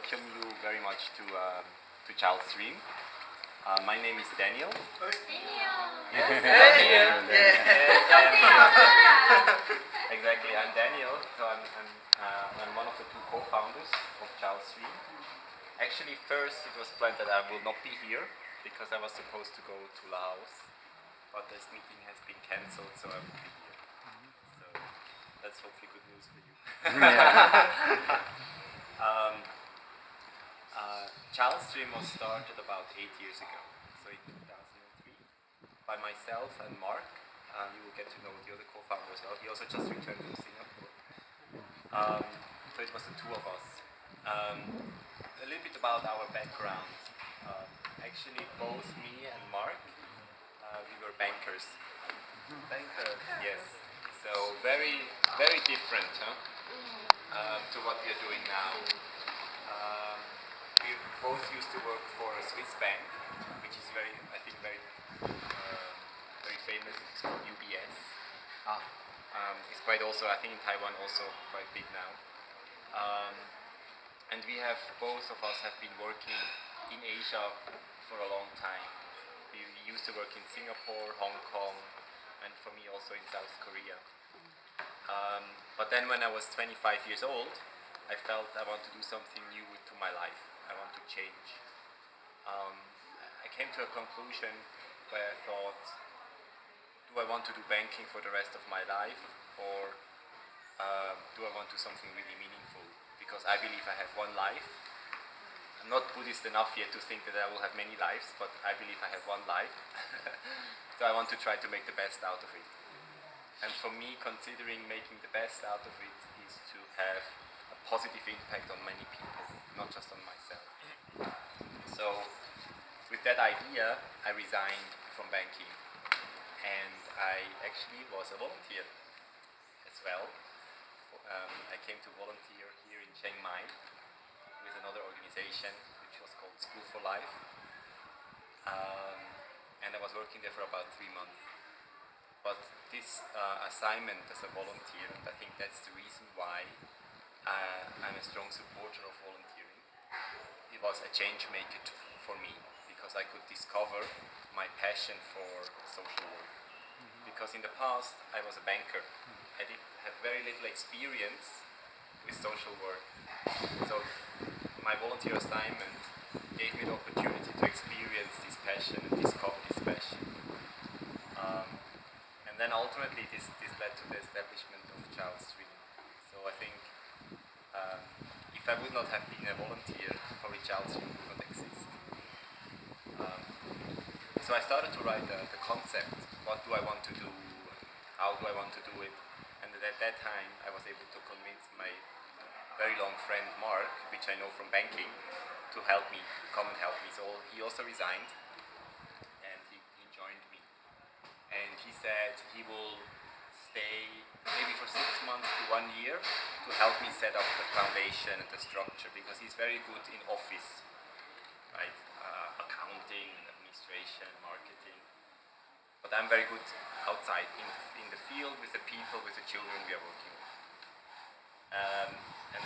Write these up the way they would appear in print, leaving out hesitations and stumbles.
welcome you very much to Child Stream. My name is Daniel. Yes, Daniel. Exactly, I'm Daniel. So I'm one of the two co-founders of Child Stream. Actually, first it was planned that I will not be here because I was supposed to go to Laos, but this meeting has been cancelled, so I will be here. So that's hopefully good news for you. Child Stream was started about 8 years ago, so in 2003, by myself and Mark. You will get to know the other co-founder as well. He also just returned from Singapore. So it was the two of us. A little bit about our background. Actually, both me and Mark, we were bankers. Bankers? Yes. So very, very different, huh? To what we are doing now. We both used to work for a Swiss bank, which is very famous. It's called UBS. It's quite also, I think in Taiwan also quite big now. And we have, both of us have been working in Asia for a long time. We used to work in Singapore, Hong Kong, and for me also in South Korea. But then when I was 25 years old, I felt I want to do something new to my life. I want to change. I came to a conclusion where I thought, do I want to do banking for the rest of my life, or do I want to do something really meaningful? Because I believe I have one life. I'm not Buddhist enough yet to think that I will have many lives, but I believe I have one life. So I want to try to make the best out of it. And for me, considering making the best out of it is to have a positive impact on many people, not just on myself. So with that idea, I resigned from banking. And I actually was a volunteer as well. I came to volunteer here in Chiang Mai with another organization which was called School for Life. And I was working there for about 3 months. But this assignment as a volunteer, and I think that's the reason why I'm a strong supporter of volunteering, it was a change maker for me, because I could discover my passion for social work. Because in the past I was a banker. I did have very little experience with social work. So my volunteer assignment gave me the opportunity to experience this passion and discover this passion. And then ultimately this led to the establishment of Child Stream. So I think if I would not have been a volunteer, probably Child Stream would not exist. So I started to write the concept. What do I want to do? How do I want to do it? And at that time, I was able to convince my very long friend Mark, which I know from banking, to help me, come and help me. So he also resigned, and he joined me. And he said he will stay maybe for 6 months to 1 year to help me set up the foundation and the structure, because he's very good in office, right? Accounting, administration, marketing. But I'm very good outside, in the field, with the people, with the children we are working with. And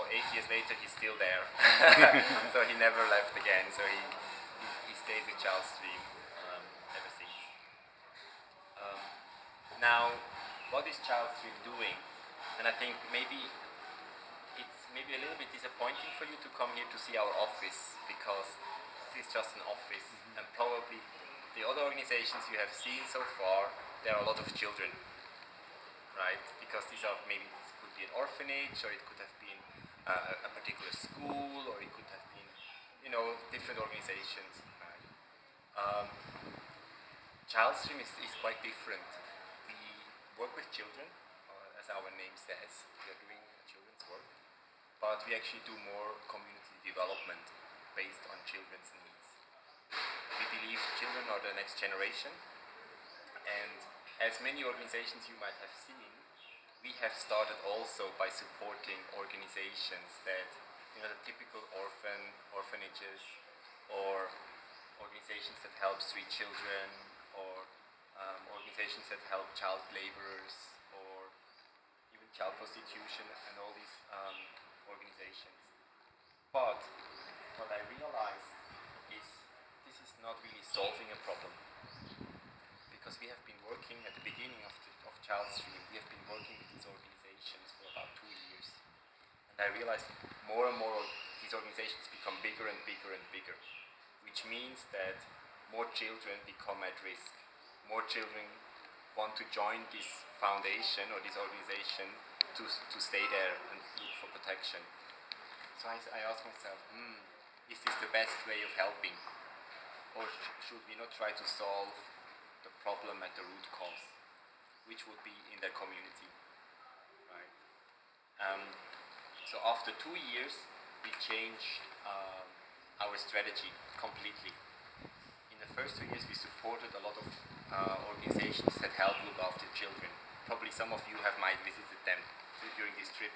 8 years later he's still there. So he never left again, so he stayed with Child Stream ever since. Now, what is Child Stream doing? And I think maybe it's a little bit disappointing for you to come here to see our office, because this is just an office, and probably the other organizations you have seen so far, there are a lot of children, right? Because this could be an orphanage, or it could have been a particular school, or it could have been, different organizations. Right? Child Stream is quite different. We work with children, as our name says. We are doing children's work, but we actually do more community development based on children's needs. We believe children are the next generation, and as many organizations you might have seen, we have started also by supporting organizations that, the typical orphanages, or organizations that help street children, or organizations that help child laborers, or even child prostitution, and all these organizations. But I realized is this is not really solving a problem, because we have been working at the beginning of ChildStream, we have been working with these organizations for about 2 years. And I realized more and more these organizations become bigger and bigger and bigger, which means that more children become at risk. More children want to join this foundation or this organization to stay there and look for protection. So I asked myself, is this the best way of helping? Or should we not try to solve the problem at the root cause, which would be in their community, right? So after 2 years, we changed our strategy completely. In the first 2 years, we supported a lot of organizations that help look after children. Probably some of you might visited them during this trip.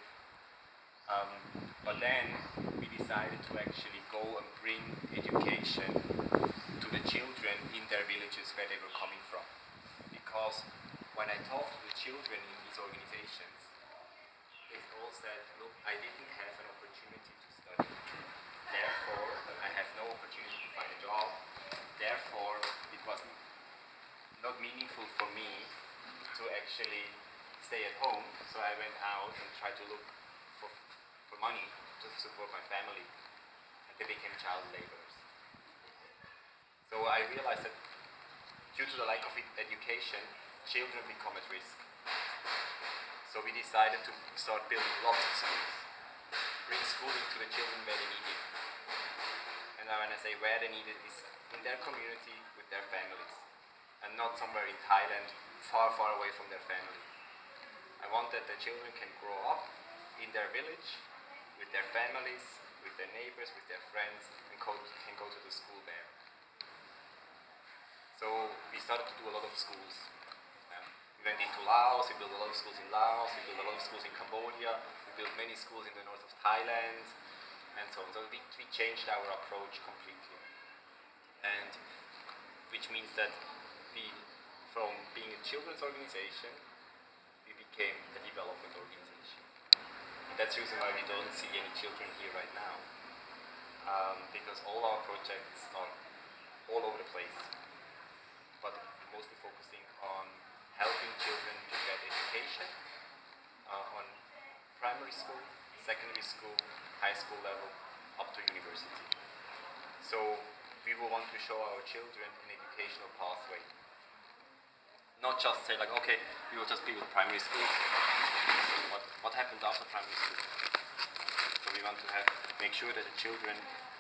But then we decided to actually go and bring education to the children in their villages where they were coming from. Because when I talked to the children in these organizations, they all said, look, I didn't have an opportunity to study. Therefore, I have no opportunity to find a job. Therefore, it was not meaningful for me to actually stay at home. So I went out and tried to look for money to support my family. And they became child laborers. So I realized that due to the lack of education, children become at risk. So we decided to start building lots of schools, bring schooling to the children where they need it. And now when I say where they need it, is in their community with their families, and not somewhere in Thailand, far, far away from their family. I want that the children can grow up in their village, with their families, with their neighbors, with their friends, and can go to the school there. So we started to do a lot of schools. We went into Laos, we built a lot of schools in Laos, we built a lot of schools in Cambodia, we built many schools in the north of Thailand, and so on. So we changed our approach completely. And which means that we, from being a children's organization, we became a development organization. And that's the reason why we don't see any children here right now. Because all our projects are all over the place, but mostly focusing on helping children to get education on primary school, secondary school, high school level, up to university. So we will want to show our children an educational pathway. Not just say like, okay, we will just be with primary school. What happens after primary school? So we want to make sure that the children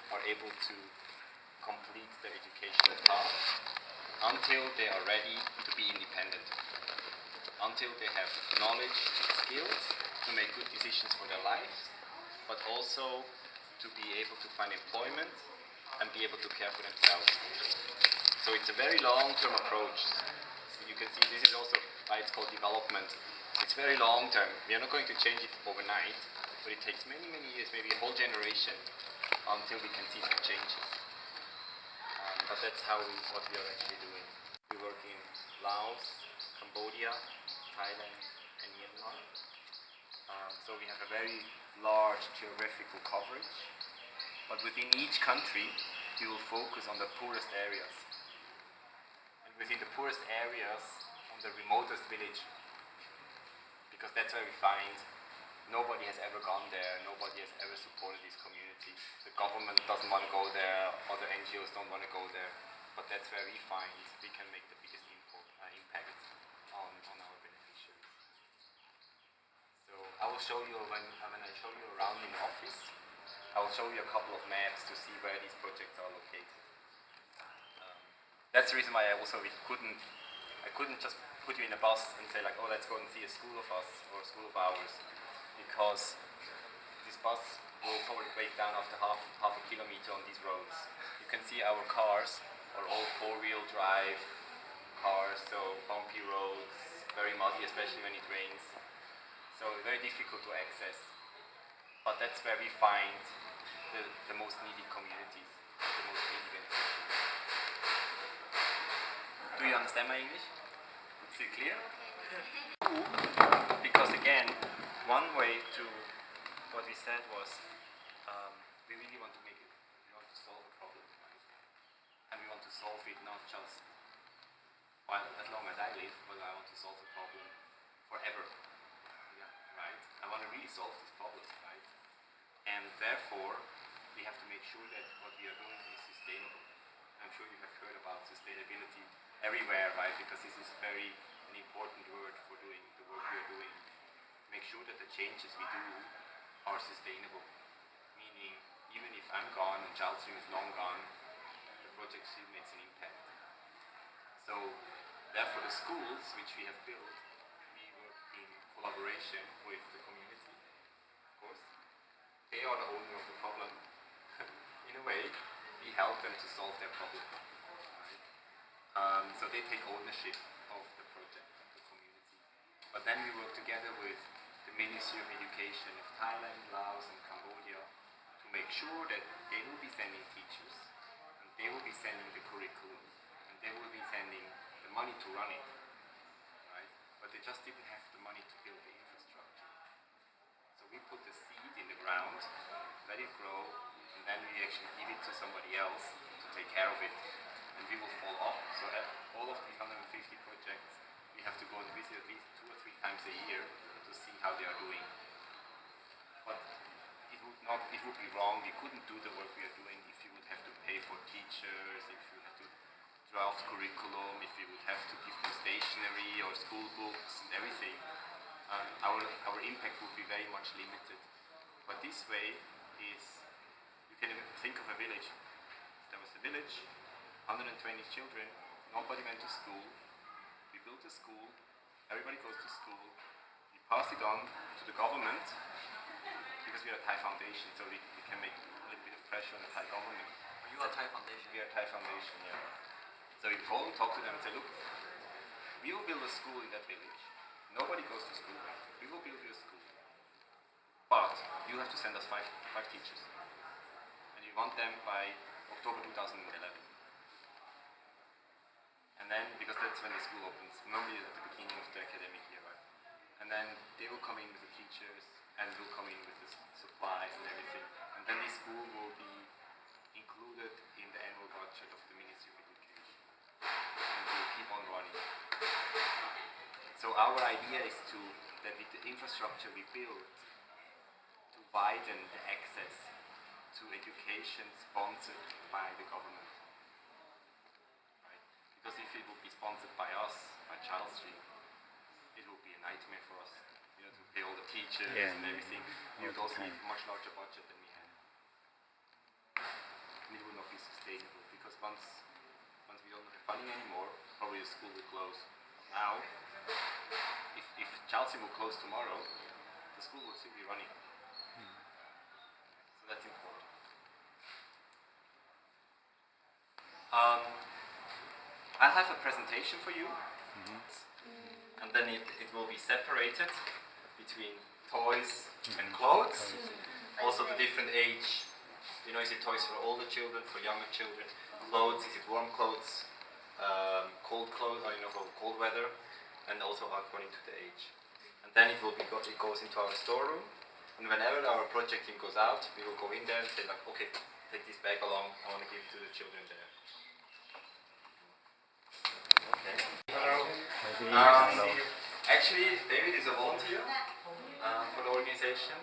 are able to complete their educational path until they are ready to be independent, until they have knowledge, skills to make good decisions for their lives, but also to be able to find employment and be able to care for themselves. So it's a very long-term approach. So you can see this is also why it's called development. It's very long-term. We are not going to change it overnight, but it takes many, many years, maybe a whole generation, until we can see some changes. But that's what we are actually doing. We work in Laos, Cambodia, Thailand, and Myanmar. So we have a very large geographical coverage. But within each country, we will focus on the poorest areas. And within the poorest areas, on the remotest village. Because that's where we find nobody has ever gone there, nobody has ever supported this community. The government doesn't want to go there, other NGOs don't want to go there, but that's where we find we can make the biggest impact on our beneficiaries. So I will show you, when I show you around in the office, I will show you a couple of maps to see where these projects are located. That's the reason why I couldn't just put you in a bus and say like, oh, let's go and see a school of us or a school of ours. Because this bus will probably break down after half a kilometer on these roads. You can see our cars are all four-wheel drive cars, so bumpy roads, very muddy, especially when it rains. So very difficult to access. But that's where we find the most needy communities, the most needy beneficiaries. Do you understand my English? Is it clear? Because again, one way to what we said was we really want to make it, we want to solve it not just while as long as I live, but I want to solve the problem forever. Yeah, right? I want to really solve this problem, right? And therefore, we have to make sure that what we are doing is sustainable. I'm sure you have heard about sustainability everywhere, right? Because this is an important word for doing the work we are doing. Make sure that the changes we do are sustainable. Meaning, even if I'm gone and Childstream is long gone, the project still makes an impact. So, therefore the schools which we have built, we work in collaboration with the community, of course. They are the owner of the problem. In a way, we help them to solve their problem. Right? So they take ownership of the project, of the community. But then we work together with the Ministry of Education of Thailand, Laos and Cambodia to make sure that they will be sending teachers, and they will be sending the curriculum, and they will be sending the money to run it. Right? But they just didn't have the money to build the infrastructure. So we put the seed in the ground, let it grow, and then we actually give it to somebody else to take care of it. And we will follow up. So at all of these 150 projects, we have to go and visit at least 2 or 3 times a year to see how they are doing. But it would be wrong. We couldn't do the work we are doing if you would have to pay for teachers, if you have to draft curriculum, if you would have to give them stationery or school books and everything. Our impact would be very much limited. But this way is, you can think of a village. There was a village, 120 children, nobody went to school. We built a school, everybody goes to school. We pass it on to the government, because we are a Thai foundation, so we can make a little bit of pressure on the Thai government. You are a Thai foundation? We are a Thai foundation, yeah. So we go and talk to them and say, look, we will build a school in that village. Nobody goes to school. We will build you a school. But you have to send us five teachers. And we want them by October 2011. And then, because that's when the school opens, normally at the beginning of the academic year, right? And then they will come in with the teachers, and will come in with the supplies and everything. And then this school will be included in the annual budget of the Ministry of Education. And will keep on running. So our idea is that with the infrastructure we build, to widen the access to education sponsored by the government. Right? Because if it would be sponsored by us, by Childstream, it would be a nightmare for us. You know, to pay all the teachers and everything. We would also need a much larger budget than we have. And it would not be sustainable, because once we don't have funding anymore, probably the school will close. Now, if Childstream will close tomorrow, the school will still be running. So that's important. I'll have a presentation for you, and then it will be separated between toys and clothes. Also the different age. You know, is it toys for older children, for younger children? Clothes, is it warm clothes, cold clothes, or for cold weather, and also according to the age. And then it goes into our storeroom, and whenever our project team goes out, we will go in there and say like, okay, take this bag along, I want to give it to the children there. Okay. Hello. Actually, David is a volunteer for the organization.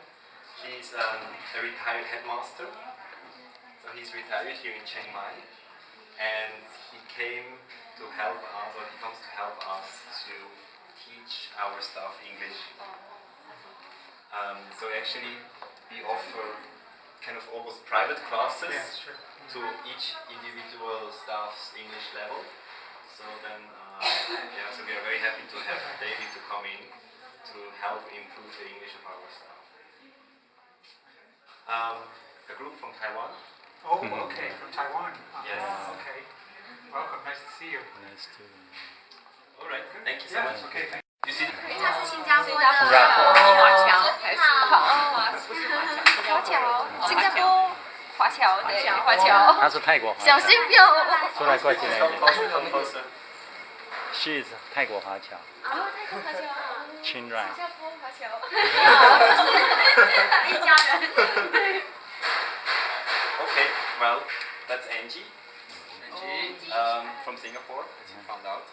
He's a retired headmaster. So he's retired here in Chiang Mai, and he came to help us, or he comes to help us to teach our staff English. So actually, we offer kind of almost private classes to each individual staff's English level. So then, so we are very happy to have David to come in to help improve the English of our staff. A group from Taiwan. Oh, okay, from Taiwan. Yes. Okay. Welcome, nice to see you. Nice to All right, thank you so much. Okay, thank you. You see? 因为他是新加坡的华侨还是不是华侨，新加坡华侨对华侨，他是泰国华侨，小心哟。出来过进来一点。 closer. She is 泰国华侨。哦，泰国华侨，亲软。新加坡华侨，一家人。对。 Okay, well, that's Angie. from Singapore, as you found out.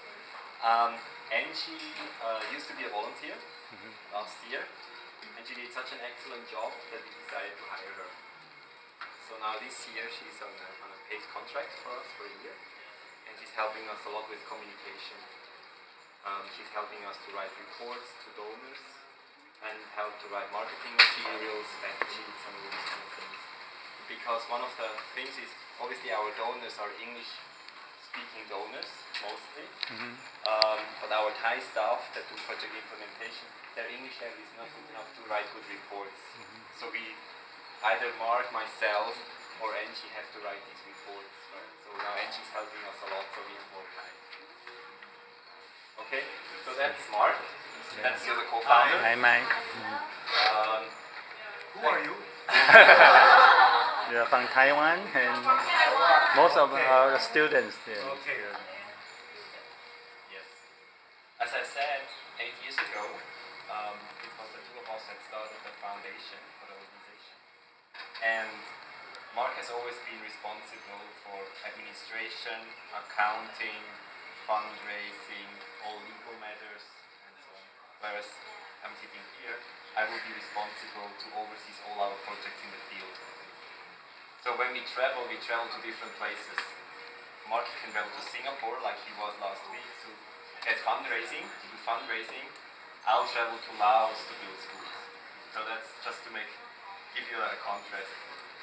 Angie used to be a volunteer last year, and she did such an excellent job that we decided to hire her. So now this year she's on a paid contract for us for a year, and she's helping us a lot with communication. She's helping us to write reports to donors and help to write marketing materials, fact sheets, and all these kind of things. Because one of the things is, obviously our donors are English-speaking donors, mostly. But our Thai staff that do project implementation, their English level is not good enough to write good reports. So we, either Mark, myself, or Angie have to write these reports. Right? So now Angie's helping us a lot, so we have more time. Okay, so that's Mark. That's the other co-founder. Hi, Mike. Who are you? We are from Taiwan, and most of our students there. Okay. Yes. As I said, 8 years ago, it was the two of us that started the foundation for the organization. And Mark has always been responsible for administration, accounting, fundraising, all legal matters, and so on. Whereas I'm sitting here, I will be responsible to oversee all our projects in the field. So when we travel to different places. Mark can go to Singapore, like he was last week, to get fundraising, to do fundraising. I'll travel to Laos to build schools. So that's just to give you a contrast.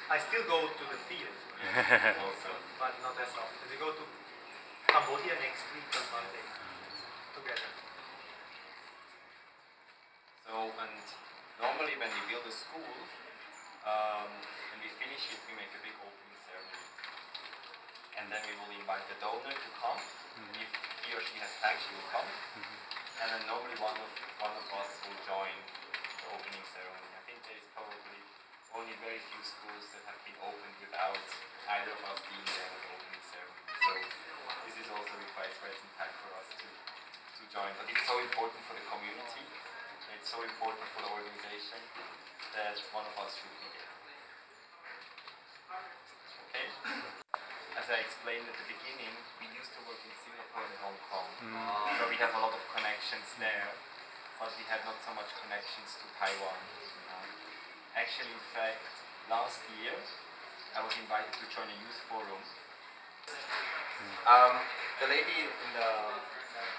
I still go to the field, Also. but not as often. We go to Cambodia next week on Monday together. So, and normally when we build a school, when we finish it, we make a big opening ceremony. And then we will invite the donor to come. If he or she has time, she will come. And then normally one of us will join the opening ceremony. I think there is probably only very few schools that have been opened without either of us being there at the opening ceremony. So this is also requires quite some time for us to join. But it's so important for the community. It's so important for the organization that one of us should be there. Okay? As I explained at the beginning, we used to work in Singapore and Hong Kong. So we have a lot of connections there, but we had not so much connections to Taiwan. Actually, in fact, last year, I was invited to join a youth forum. The lady in the,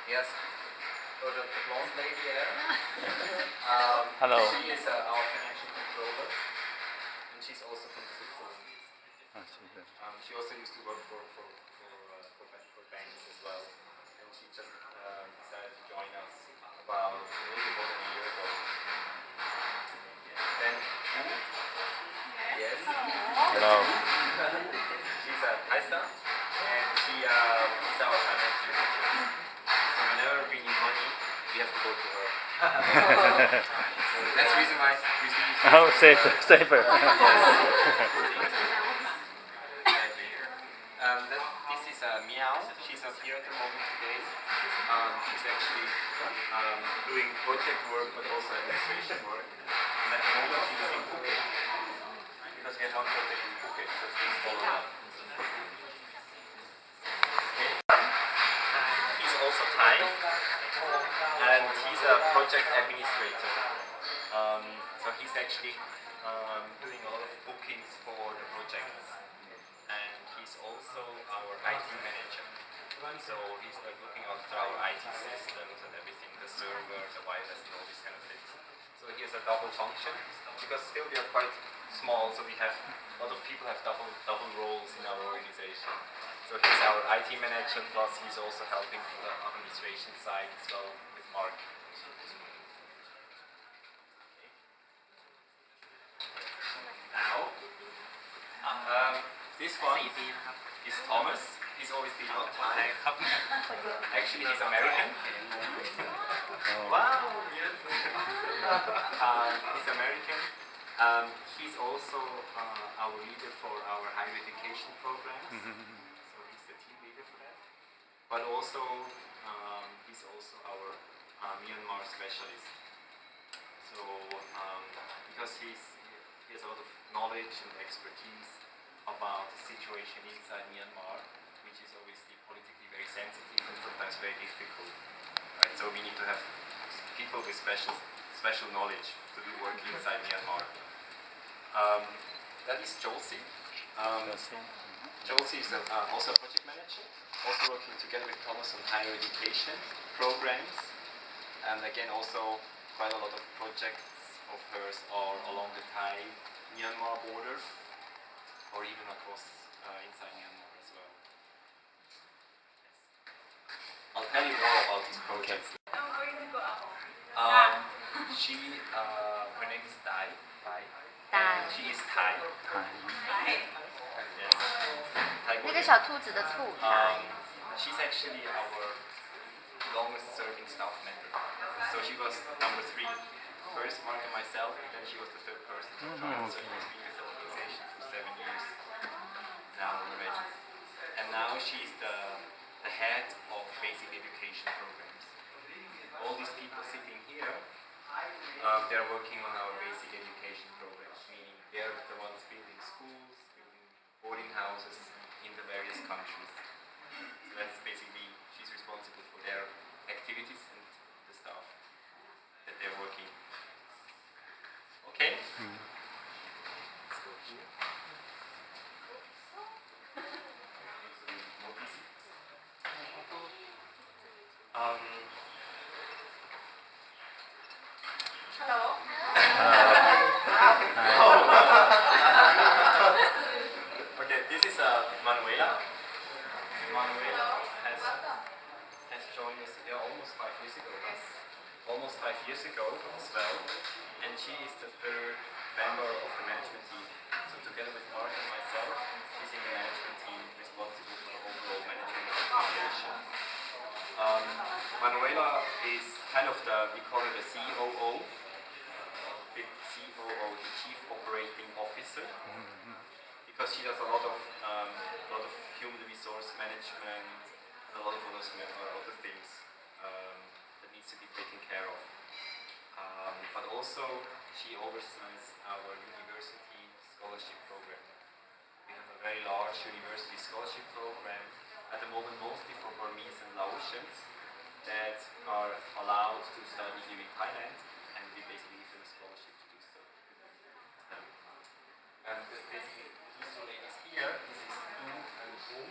yes, or the blonde lady there. Hello. She is our financial controller, and she's also from Switzerland. She also used to work for banks as well, and she just decided to join us about a little bit more than a year ago. Then, yes, Hello. she's a Thai staff, and she is our finance manager. So whenever we need money, we have to go to her. So that's the reason why we Oh, safer. Exactly. This is Meow. She's not here at the moment today. She's actually doing project work but also administration work. And at the moment she's in Phuket. Because we have one project in Phuket, so she's following up. He's also Thai. And he's a project administrator. So he's actually doing a lot of bookings for the projects. And he's also our IT manager. So he's like looking after our IT systems and everything, the server, the wireless, and all these kind of things. So he has a double function because still we are quite small, so we have a lot of people have double roles in our organization. So he's our IT manager, plus he's also helping from the administration side as well with Mark. Now, this one is Thomas. He's obviously not Thai. Actually, he's American. Wow, yes. He's American. He's also our leader for our higher education programs. So he's the team leader for that. But also, he's also our Myanmar specialist. So, because he has a lot of knowledge and expertise about the situation inside Myanmar, which is obviously politically very sensitive and sometimes very difficult. Right? So we need to have people with special knowledge to do work inside Myanmar. That is Jolsi. Jolsi is also a project manager, also working together with Thomas on higher education programs, and again also quite a lot of projects of hers are along the Thai-Myanmar border, or even across inside Myanmar as well. Yes. I'll tell you more about these projects. Her name is Dai. Dai. She is Thai. Yes. Thai 那个小兔子的兔。 She's actually our longest serving staff member. So she was number 3. First Mark and myself, and then she was the 3rd person to join. So she has been with the organization for 7 years now already. And now she's the head of basic education programs. All these people sitting here, they're working on our basic education programs, meaning they're the ones building schools, building boarding houses in the various countries. So that's basically, she's responsible for their activities and the stuff that they're working. Okay? Let's go here. Hello. Okay, this is Manuela. Manuela has joined us almost 5 years ago. Almost 5 years ago as well, and she is the 3rd member of the management team. So together with Mark and myself, she's in the management team responsible for overall management of the foundation. Manuela is kind of we call it the COO, the Chief Operating Officer, because she does a lot of human resource management and a lot of other things that needs to be taken care of. But also she oversees our university scholarship program. We have a very large university scholarship program at the moment, mostly for Burmese and Laotians that are allowed to study here in Thailand, and we basically give them a scholarship to do so. And basically, these 2 ladies here, this is Du and Boom,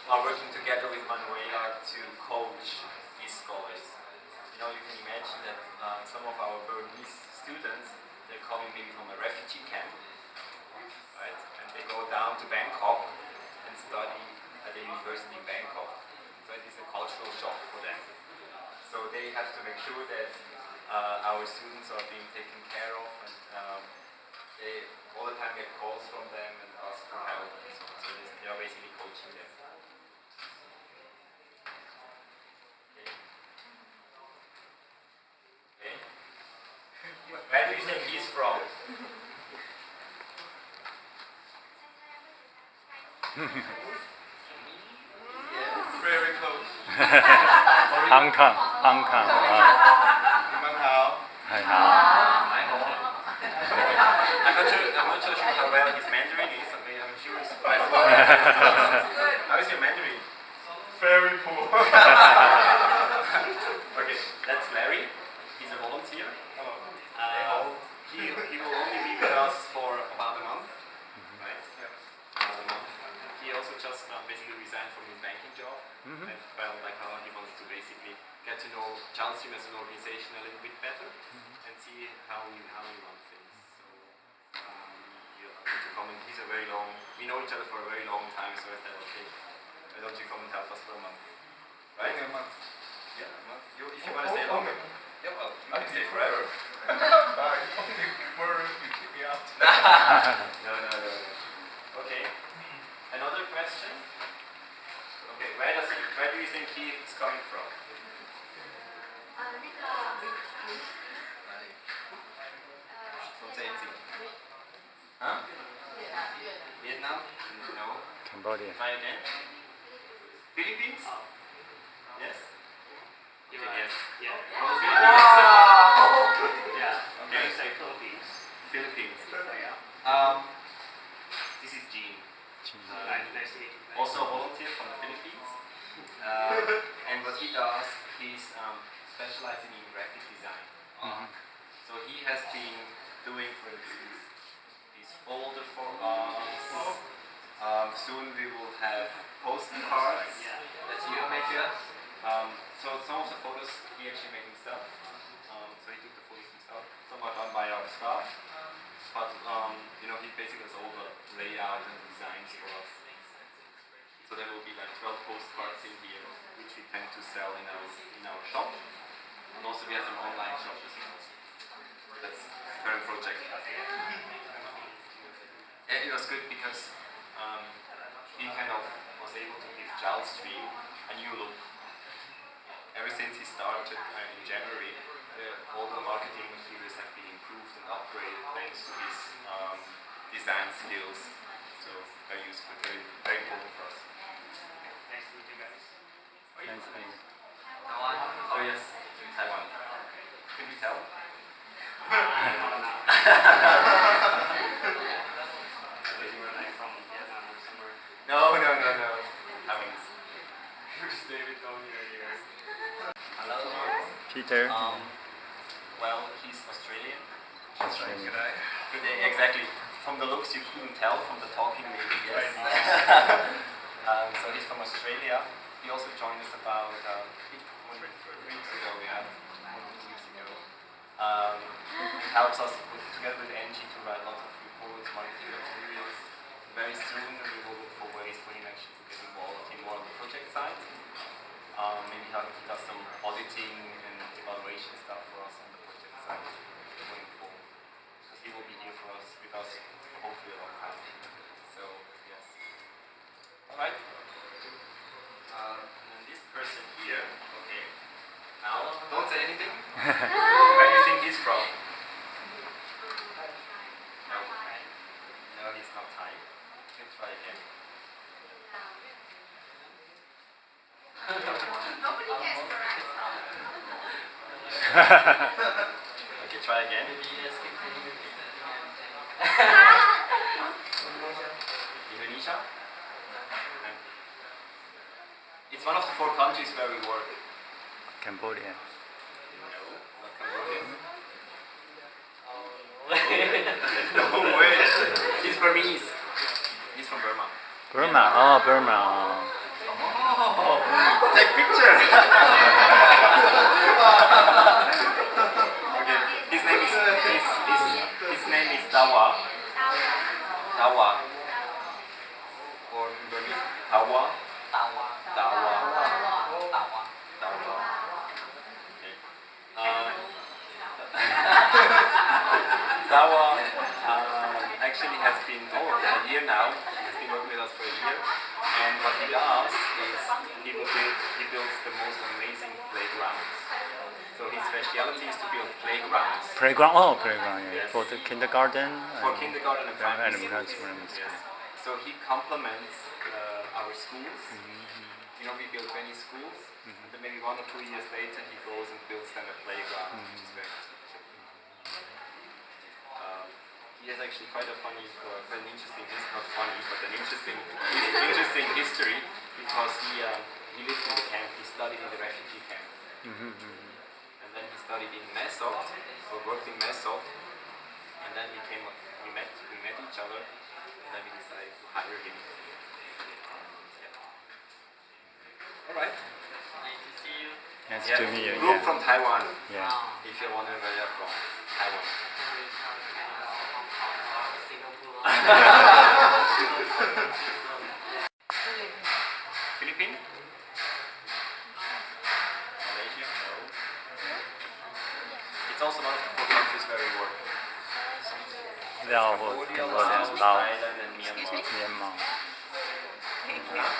are working together with Manuela to coach these scholars. You know, you can imagine that some of our Burmese students, they're coming maybe from a refugee camp, right? And they go down to Bangkok and study at the university in Bangkok. So it is a cultural shock for them. So they have to make sure that our students are being taken care of, and they all the time get calls from them and ask for help and so on. So they are basically coaching them. Okay. Where do you think he's from? Very close. Hong Kong. I'm not so sure how well his Mandarin is. I mean, I'm sure it's quite well. How is your Mandarin? Very poor. Okay, that's Larry. He's a volunteer. He will only be with us for about a month, right? About a month. He also just basically resigned from his banking job and felt like he wants to basically get to know Chalstream as an organization a little bit better and see how we run things. So you're welcome to come, and he's a very long. We know each other for a very long time, so I said, okay, why don't you come and help us for a month? Right? A month. Yeah, a month. If you want to stay longer. Yeah, well, you can stay forever. You keep me out. No. Okay. Another question? Okay, where do you think he is coming from? Don't say anything. Huh? Vietnam? No. Cambodia. Try again. Philippines? Yes? You can guess. Yeah. Oh, Philippines. Yeah. Okay. Say Philippines. Philippines. Yeah. This is Jean. he basically does all the layout and designs for us. So there will be like 12 postcards in here, which we tend to sell in our shop. And also we have an online shop as well. That's the current project. And it was good because he kind of was able to give Childstream a new look. Ever since he started in January, all the marketing materials have been improved and upgraded thanks to his design skills. So very useful, very important for us. Nice to meet you guys. Nice to meet you. Oh yes, Taiwan. Can you tell? You were like from Vietnam or somewhere. No. Taiwanese. Who's David going here? Hello. Peter. Well, he's Australian. Australian. Good day, exactly. From the looks, you couldn't tell. From the talking, maybe yes. So he's from Australia. He also joined us about 3 weeks ago. Yeah, 2 weeks ago. He helps us together with Angie to write lots of reports, marketing materials. Very soon, we will look for ways for him actually to get involved in more on the project side. Maybe he does some auditing and evaluation stuff for us on the project side going forward. Because he will be here with us for hopefully a long time. So, yes. Alright. And then this person here, okay. Now, don't say anything. Where do you think he's from? No. No, he's not Thai. Let's try again. Nobody gets correct. Okay, try again. Indonesia? It's one of the 4 countries where we work. Cambodia. No, not Cambodia. No way. He's Burmese. He's from Burma. Burma. Oh, Burma. Oh, take picture. Okay, his name is Dawa. Dawa. Or Burmese. Dawa. Dawa. Okay. Dawa actually has been a year now. He's been working with us for a year. And what he does is he builds the most amazing playgrounds. So his specialty is to build playgrounds Playground. Yeah. Yes. For the kindergarten. for kindergarten and primary and schools. primary school. Yes. So he complements our schools. We build 20 schools, and then maybe 1 or 2 years later he goes and builds them a playground, which is very interesting. He has actually quite an interesting, not funny, but an interesting history, because he lived in the camp, he studied in the refugee camp. And then he studied in Mesot, or worked in Mesot, and then we met each other, and then we decided to hire him. Alright. Nice to see you. Nice to meet you. Group Yeah. from Taiwan, Yeah. if you're wondering where you're from. Taiwan. Philippines? Malaysia? No. It's also one of the 4 countries where we work. Laos, Cambodia, Cambodia, Laos, Laos, Thailand, and Myanmar. Myanmar.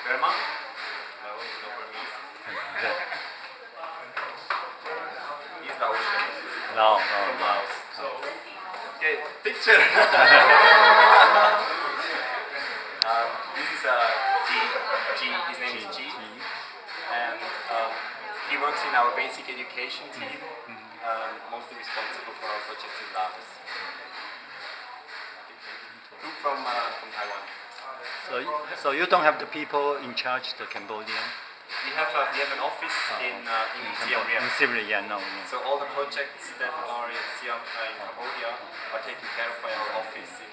Burma? No, it's not Burmese. He's Laotian. Laos. From Laos. Okay, picture. This is G. His name is G. And he works in our basic education team, mostly responsible for our projects in Laos. Group from Taiwan. So you don't have the people in charge the Cambodian? We have an office in Siem Reap. In Siem Reap, yeah, no. So all the projects that are in Cambodia are taken care of by our office in